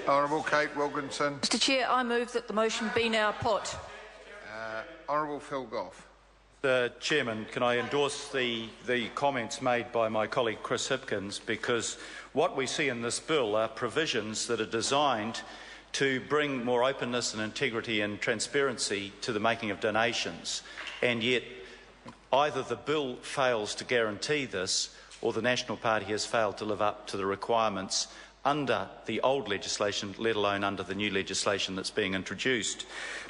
Honourable Kate Wilkinson. Mr Chair, I move that the motion be now put. Honourable Phil Goff. Chairman, can I endorse the comments made by my colleague Chris Hipkins, because what we see in this bill are provisions that are designed to bring more openness and integrity and transparency to the making of donations, and yet either the bill fails to guarantee this or the National Party has failed to live up to the requirements under the old legislation, let alone under the new legislation that's being introduced.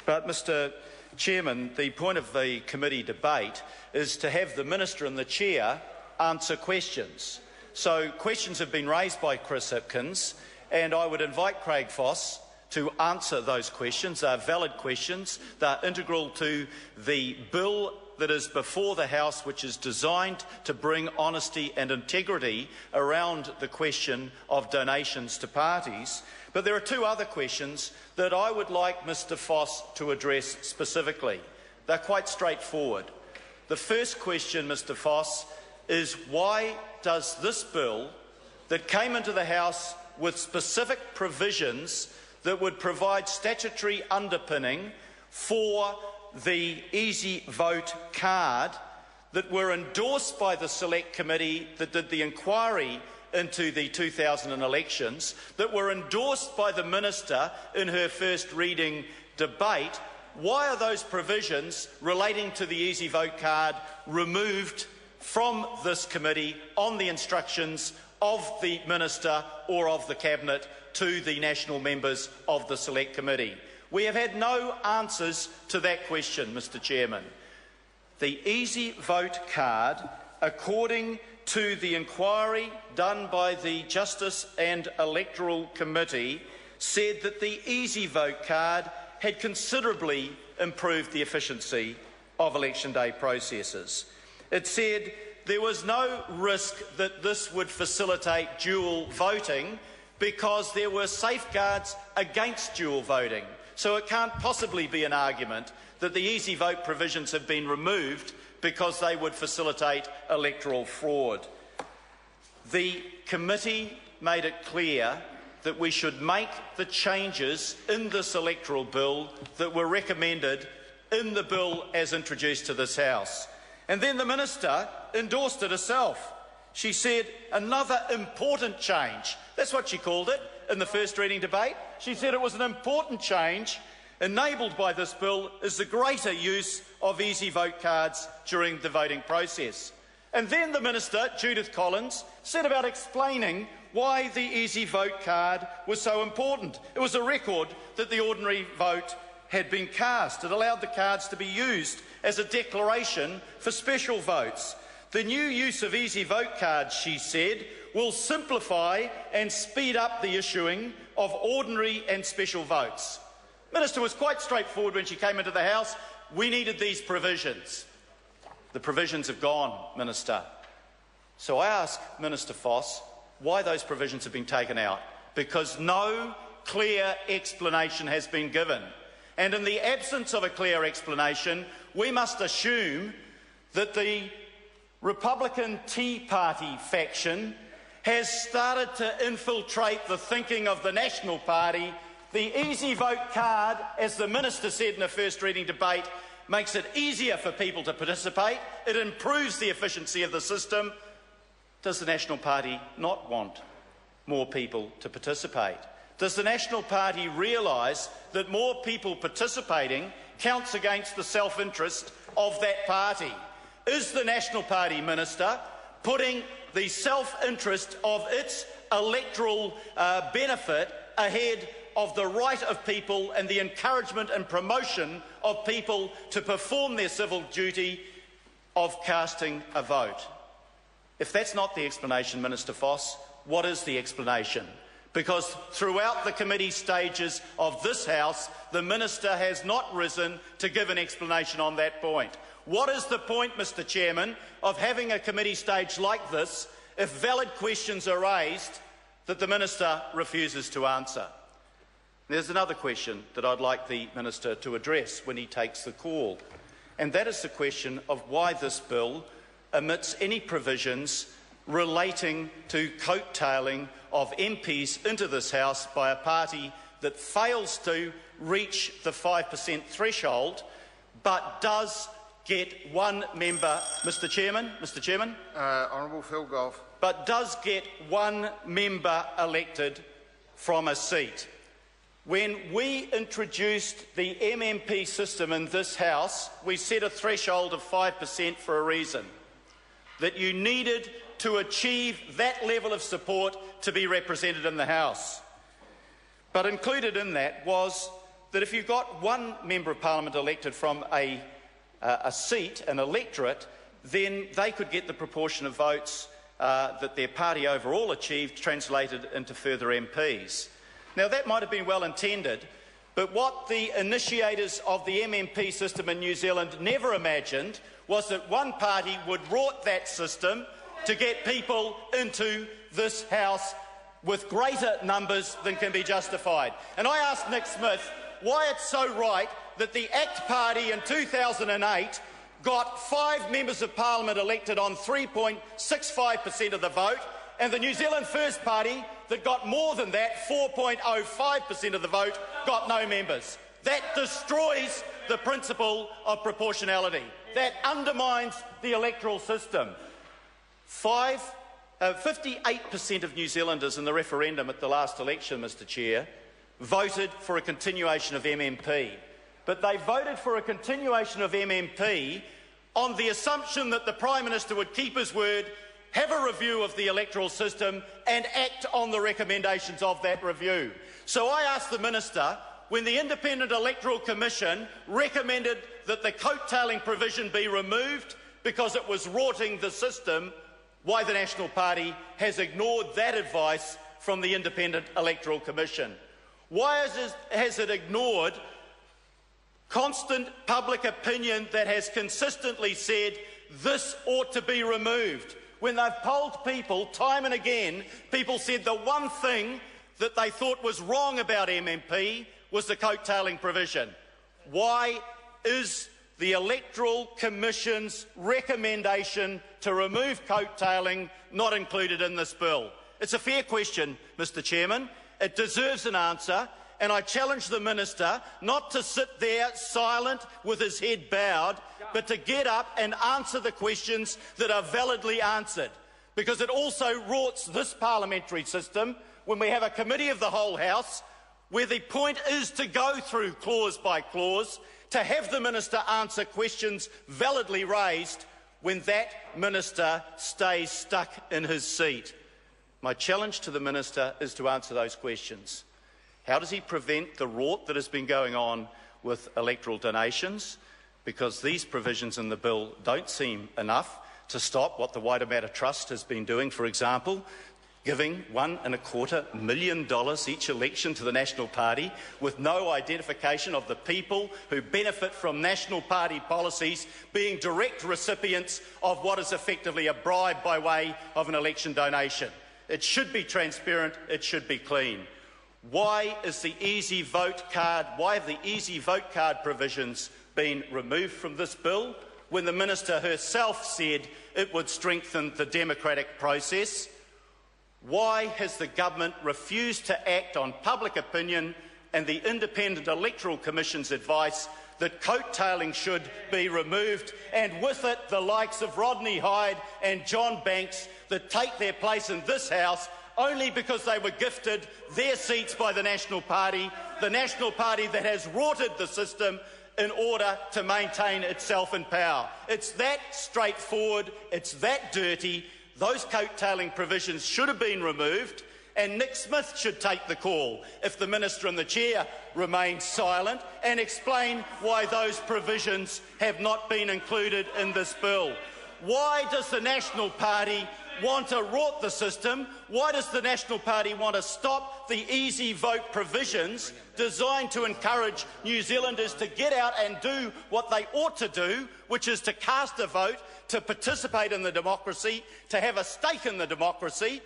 But, Mr Chairman, the point of the committee debate is to have the Minister and the Chair answer questions. So questions have been raised by Chris Hipkins, and I would invite Craig Foss to answer those questions. They are valid questions. They are integral to the bill that is before the House, which is designed to bring honesty and integrity around the question of donations to parties. But there are two other questions that I would like Mr Foss to address specifically. They're quite straightforward. The first question, Mr Foss, is why does this bill that came into the House with specific provisions that would provide statutory underpinning for the Easy Vote card, that were endorsed by the Select Committee that did the inquiry into the 2000 elections, that were endorsed by the Minister in her first reading debate, why are those provisions relating to the Easy Vote card removed from this committee on the instructions of the Minister or of the Cabinet to the national members of the Select Committee? We have had no answers to that question, Mr Chairman. The Easy Vote card, according to the inquiry done by the Justice and Electoral Committee, said that the Easy Vote card had considerably improved the efficiency of election day processes. It said there was no risk that this would facilitate dual voting because there were safeguards against dual voting. So it can't possibly be an argument that the Easy Vote provisions have been removed because they would facilitate electoral fraud. The committee made it clear that we should make the changes in this electoral bill that were recommended in the bill as introduced to this House. And then the Minister endorsed it herself. She said another important change. That's what she called it in the first reading debate. She said it was an important change enabled by this bill is the greater use of Easy Vote cards during the voting process. And then the Minister, Judith Collins, set about explaining why the Easy Vote card was so important. It was a record that the ordinary vote had been cast. It allowed the cards to be used as a declaration for special votes. The new use of Easy Vote cards, she said, will simplify and speed up the issuing of ordinary and special votes. The Minister was quite straightforward when she came into the House. We needed these provisions. The provisions have gone, Minister. So I ask Minister Foss why those provisions have been taken out, because no clear explanation has been given. And in the absence of a clear explanation, we must assume that the Republican Tea Party faction has started to infiltrate the thinking of the National Party. The Easy Vote card, as the Minister said in the first reading debate, makes it easier for people to participate. It improves the efficiency of the system. Does the National Party not want more people to participate? Does the National Party realise that more people participating counts against the self-interest of that party? Is the National Party, Minister, putting the self-interest of its electoral benefit ahead of the right of people and the encouragement and promotion of people to perform their civil duty of casting a vote? If that's not the explanation, Minister Foss, what is the explanation? Because throughout the committee stages of this House, the Minister has not risen to give an explanation on that point. What is the point, Mr Chairman, of having a committee stage like this if valid questions are raised that the Minister refuses to answer? There's another question that I'd like the Minister to address when he takes the call, and that is the question of why this bill omits any provisions relating to coattailing of MPs into this House by a party that fails to reach the 5% threshold, but does get one member, Mr. Chairman, Honourable Phil Goff. but does get one member elected from a seat. When we introduced the MMP system in this House, we set a threshold of 5% for a reason, that you needed to achieve that level of support to be represented in the House. But included in that was that if you got one Member of Parliament elected from a seat, an electorate, then they could get the proportion of votes that their party overall achieved translated into further MPs. Now, that might have been well intended, but what the initiators of the MMP system in New Zealand never imagined was that one party would rort that system to get people into this House with greater numbers than can be justified. And I asked Nick Smith why it's so right that the ACT Party in 2008 got 5 members of Parliament elected on 3.65% of the vote, and the New Zealand First Party that got more than that, 4.05% of the vote, got no members. That destroys the principle of proportionality. That undermines the electoral system. 58% of New Zealanders in the referendum at the last election, Mr. Chair, voted for a continuation of MMP. But they voted for a continuation of MMP on the assumption that the Prime Minister would keep his word, have a review of the electoral system and act on the recommendations of that review. So I asked the Minister, when the Independent Electoral Commission recommended that the coattailing provision be removed because it was rorting the system, why the National Party has ignored that advice from the Independent Electoral Commission. Why has it ignored constant public opinion that has consistently said this ought to be removed? When they've polled people time and again, people said the one thing that they thought was wrong about MMP was the coattailing provision. Why is the Electoral Commission's recommendation to remove coattailing not included in this bill? It's a fair question, Mr. Chairman. It deserves an answer, and I challenge the Minister not to sit there silent with his head bowed, but to get up and answer the questions that are validly answered. Because it also rorts this parliamentary system when we have a committee of the whole House where the point is to go through clause by clause, to have the Minister answer questions validly raised when that Minister stays stuck in his seat. My challenge to the Minister is to answer those questions. How does he prevent the rort that has been going on with electoral donations? Because these provisions in the bill don't seem enough to stop what the Wider Matter Trust has been doing, for example, giving $1.25 million each election to the National Party with no identification of the people who benefit from National Party policies being direct recipients of what is effectively a bribe by way of an election donation. It should be transparent, it should be clean. Why is the easy vote card, why have the easy vote card provisions been removed from this bill when the Minister herself said it would strengthen the democratic process? Why has the government refused to act on public opinion and the Independent Electoral Commission's advice that coattailing should be removed, and with it the likes of Rodney Hyde and John Banks that take their place in this House only because they were gifted their seats by the National Party that has rorted the system in order to maintain itself in power? It's that straightforward, it's that dirty. Those coattailing provisions should have been removed, and Nick Smith should take the call if the Minister and the Chair remain silent and explain why those provisions have not been included in this bill. Why does the National Party want to rort the system? Why does the National Party want to stop the easy vote provisions designed to encourage New Zealanders to get out and do what they ought to do, which is to cast a vote, to participate in the democracy, to have a stake in the democracy?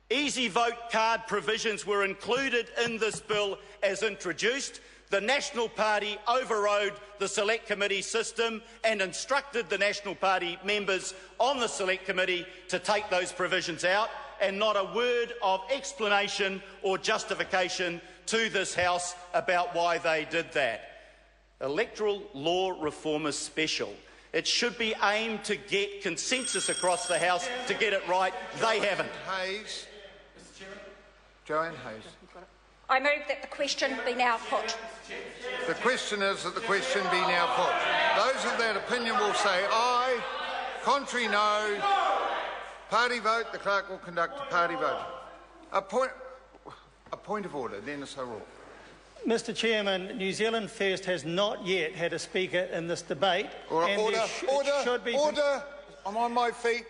Easy vote card provisions were included in this bill as introduced. the National Party overrode the Select Committee system and instructed the National Party members on the Select Committee to take those provisions out, and not a word of explanation or justification to this House about why they did that. Electoral law reform is special. It should be aimed to get consensus across the House to get it right. They haven't. Hayes. Joanne Hayes. I move that the question be now put. The question is that the question be now put. Those of that opinion will say aye. Contrary, no. Party vote. The clerk will conduct a party vote. A point of order. Dennis O'Rourke. Mr Chairman, New Zealand First has not yet had a speaker in this debate. Order. I'm on my feet.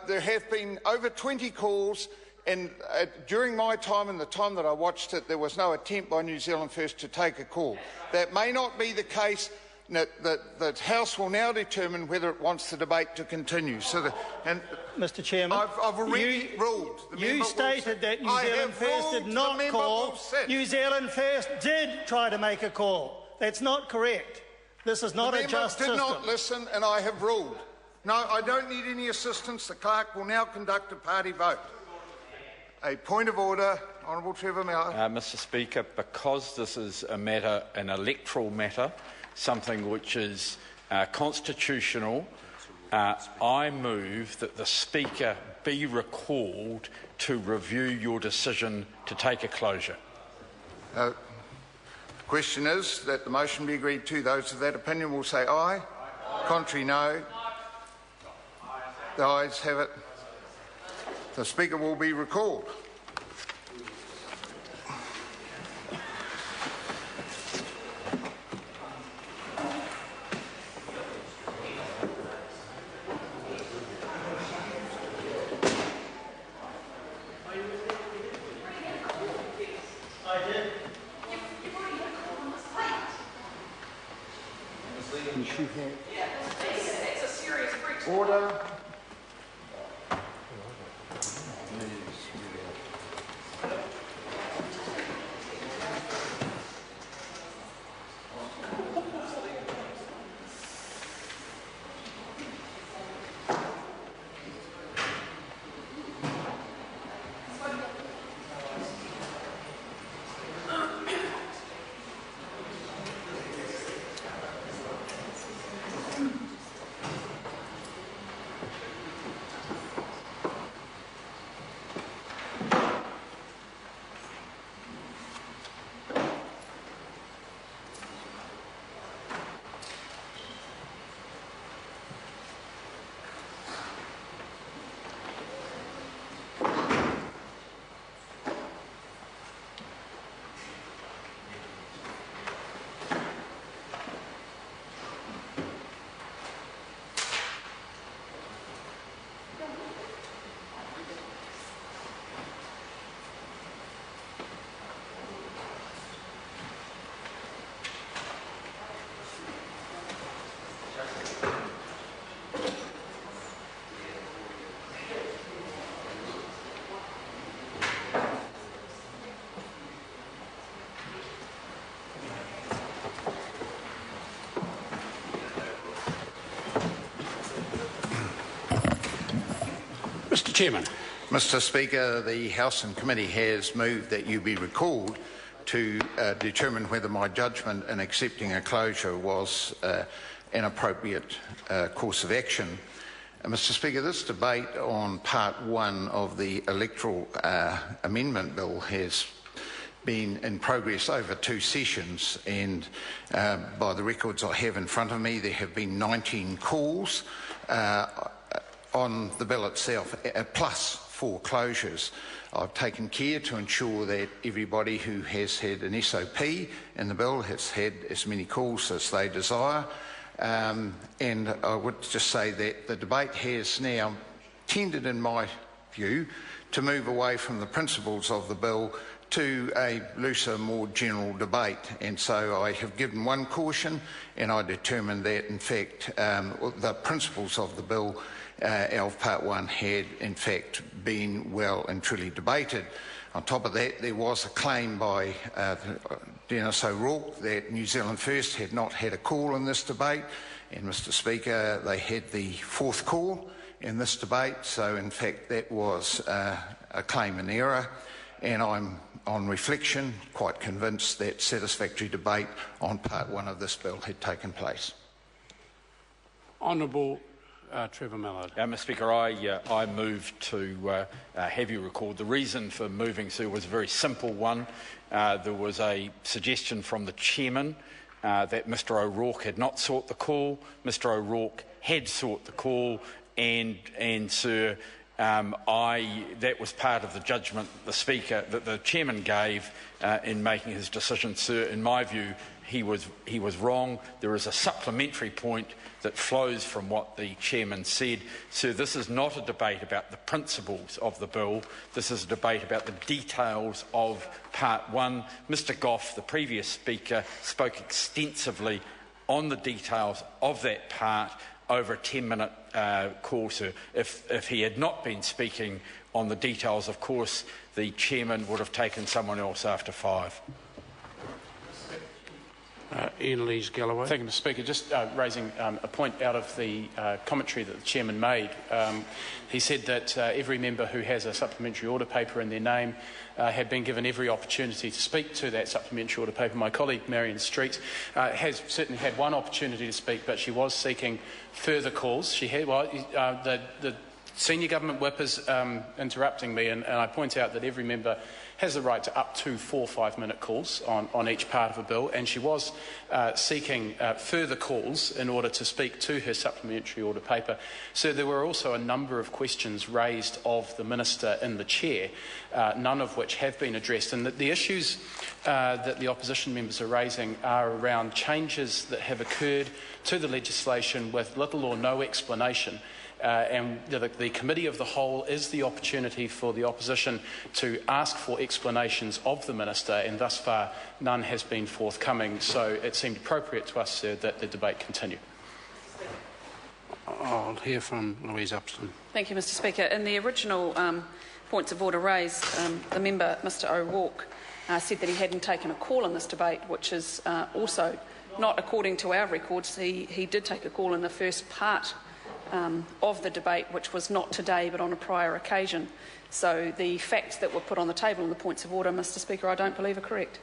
There have been over 20 calls, and during my time and the time that I watched it, there was no attempt by New Zealand First to take a call. That may not be the case. The House will now determine whether it wants the debate to continue. Mr Chairman, I've already ruled. You stated that New Zealand First did not call. New Zealand First did try to make a call. That's not correct. This is not a just system. The member did not listen, and I have ruled. No, I don't need any assistance. The clerk will now conduct a party vote. A point of order. Honourable Trevor Miller. Mr Speaker, because this is a matter, an electoral matter, something which is constitutional, I move that the Speaker be recalled to review your decision to take a closure. The question is that the motion be agreed to. Those of that opinion will say aye. Contrary, no. The ayes have it. The Speaker will be recalled. Order. Mr Chairman. Mr Speaker, the House and Committee has moved that you be recalled to determine whether my judgment in accepting a closure was an appropriate course of action. Mr Speaker, this debate on Part 1 of the Electoral Amendment Bill has been in progress over 2 sessions, and by the records I have in front of me, there have been 19 calls on the bill itself, plus 4 closures. I've taken care to ensure that everybody who has had an SOP in the bill has had as many calls as they desire. And I would just say that the debate has now tended, in my view, to move away from the principles of the bill to a looser, more general debate. And so I have given one caution, and I determined that, in fact, the principles of the bill of Part 1 had, in fact, been well and truly debated. On top of that, there was a claim by Dennis O'Rourke that New Zealand First had not had a call in this debate, and Mr Speaker, they had the fourth call in this debate, so in fact that was a claim in error, and I'm, on reflection, quite convinced that satisfactory debate on part one of this bill had taken place. Honourable Trevor Mallard. Mr Speaker, I move to have you record. The reason for moving, Sir, was a very simple one. There was a suggestion from the Chairman that Mr O'Rourke had not sought the call. Mr O'Rourke had sought the call, and Sir, that was part of the judgment the Speaker, that the Chairman gave in making his decision. Sir, in my view, he was wrong. There is a supplementary point that flows from what the Chairman said. Sir, this is not a debate about the principles of the bill. This is a debate about the details of part one. Mr Goff, the previous Speaker, spoke extensively on the details of that part over a 10-minute call, Sir. If he had not been speaking on the details, of course, the Chairman would have taken someone else after 5. Ian Lees-Galloway. Thank you, Mr Speaker. Just raising a point out of the commentary that the Chairman made. He said that every member who has a supplementary order paper in their name had been given every opportunity to speak to that supplementary order paper. My colleague Marion Street has certainly had one opportunity to speak, but she was seeking further calls. She had, the senior government whip is interrupting me, and I point out that every member has the right to up to 4 5-minute calls on each part of a bill, and she was seeking further calls in order to speak to her supplementary order paper. So there were also a number of questions raised of the Minister in the chair, none of which have been addressed, and the issues that the opposition members are raising are around changes that have occurred to the legislation with little or no explanation. And the Committee of the Whole is the opportunity for the opposition to ask for explanations of the Minister, and thus far none has been forthcoming. So it seemed appropriate to us, Sir, that the debate continue. I'll hear from Louise Upson. Thank you, Mr Speaker. In the original points of order raised, the member, Mr O'Rourke, said that he hadn't taken a call in this debate, which is also not according to our records. He did take a call in the first part of the debate, which was not today but on a prior occasion. So the facts that were put on the table in the points of order, Mr Speaker, I don't believe are correct.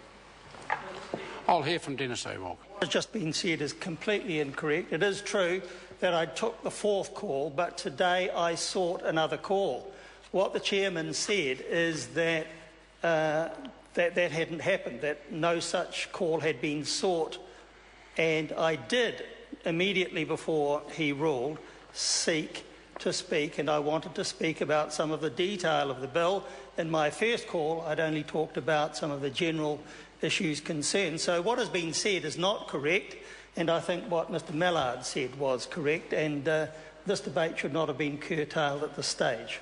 I'll hear from Dennis O'Rourke. What has just been said is completely incorrect. It is true that I took the fourth call, but today I sought another call. What the Chairman said is that that hadn't happened, that no such call had been sought, and I did, immediately before he ruled, seek to speak, and I wanted to speak about some of the detail of the bill. In my first call, I'd only talked about some of the general issues concerned. So what has been said is not correct, and I think what Mr Mallard said was correct, and this debate should not have been curtailed at this stage.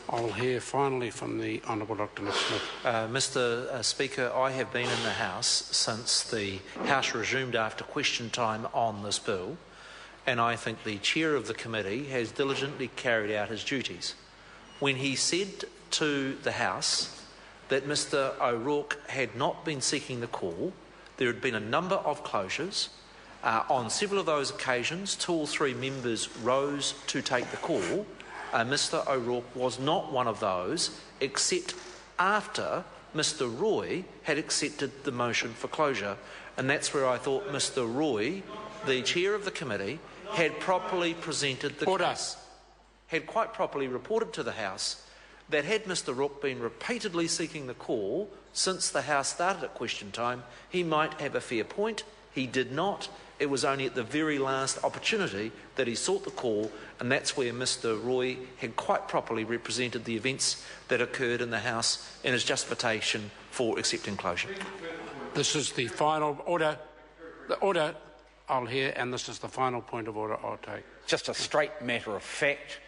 I'll hear finally from the Honourable Dr Smith. Mr Speaker, I have been in the House since the House resumed after question time on this bill, and I think the Chair of the committee has diligently carried out his duties. When he said to the House that Mr O'Rourke had not been seeking the call, there had been a number of closures. On several of those occasions, 2 or 3 members rose to take the call. Mr O'Rourke was not one of those, except after Mr Roy had accepted the motion for closure. And that's where I thought Mr Roy, the Chair of the committee, had properly presented the case, had quite properly reported to the House that had Mr Rourke been repeatedly seeking the call since the House started at question time, he might have a fair point. He did not. It was only at the very last opportunity that he sought the call, and that's where Mr Roy had quite properly represented the events that occurred in the House in his justification for accepting closure. This is the final order. The order I'll hear, and this is the final point of order I'll take. Just a straight matter of fact.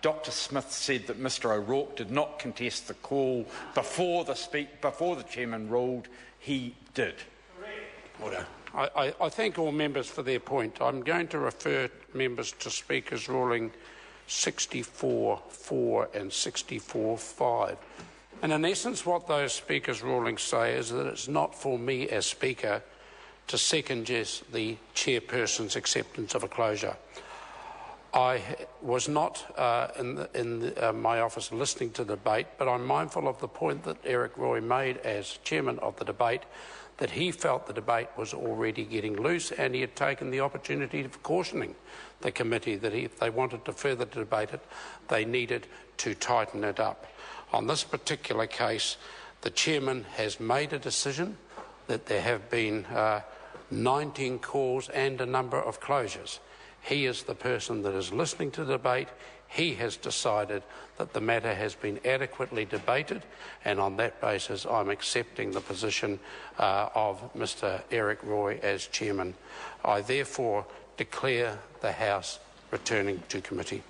Dr Smith said that Mr O'Rourke did not contest the call before the Chairman ruled. He did. Order. I thank all members for their point. I'm going to refer members to Speaker's ruling 64.4 and 64.5. And in essence, what those Speaker's rulings say is that it's not for me as Speaker to second-guess the chairperson's acceptance of a closure. I was not in my office listening to the debate, but I'm mindful of the point that Eric Roy made as chairman of the debate, that he felt the debate was already getting loose, and he had taken the opportunity of cautioning the committee that if they wanted to further debate it, they needed to tighten it up. On this particular case, the chairman has made a decision that there have been 19 calls and a number of closures. He is the person that is listening to the debate. He has decided that the matter has been adequately debated, and on that basis I'm accepting the position of Mr Eric Roy as chairman. I therefore declare the House returning to committee.